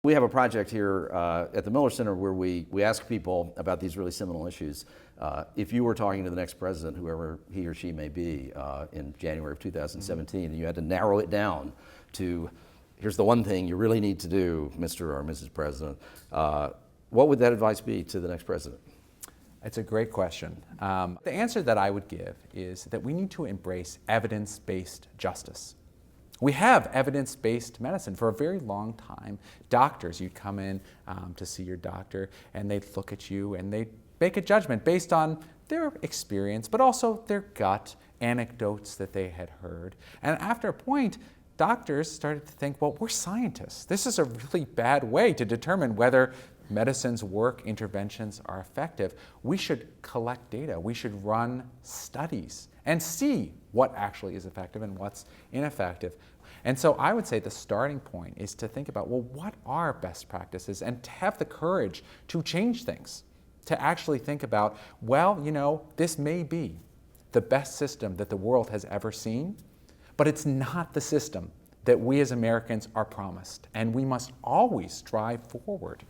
We have a project here at the Miller Center where we ask people about these really seminal issues. If you were talking to the next president, whoever he or she may be, in January of 2017, and you had to narrow it down to, here's the one thing you really need to do, Mr. or Mrs. President, what would that advice be to the next president? It's a great question. The answer that I would give is that we need to embrace evidence-based justice. We have evidence-based medicine for a very long time. Doctors, you'd come in to see your doctor and they'd look at you and they'd make a judgment based on their experience, but also their gut, anecdotes that they had heard. And after a point, doctors started to think, well, we're scientists. This is a really bad way to determine whether medicine's work, interventions are effective. We should collect data. We should run studies and see what actually is effective and what's ineffective. And so I would say the starting point is to think about, well, what are best practices, and to have the courage to change things, to actually think about, well, you know, this may be the best system that the world has ever seen, but it's not the system that we as Americans are promised, and we must always strive forward.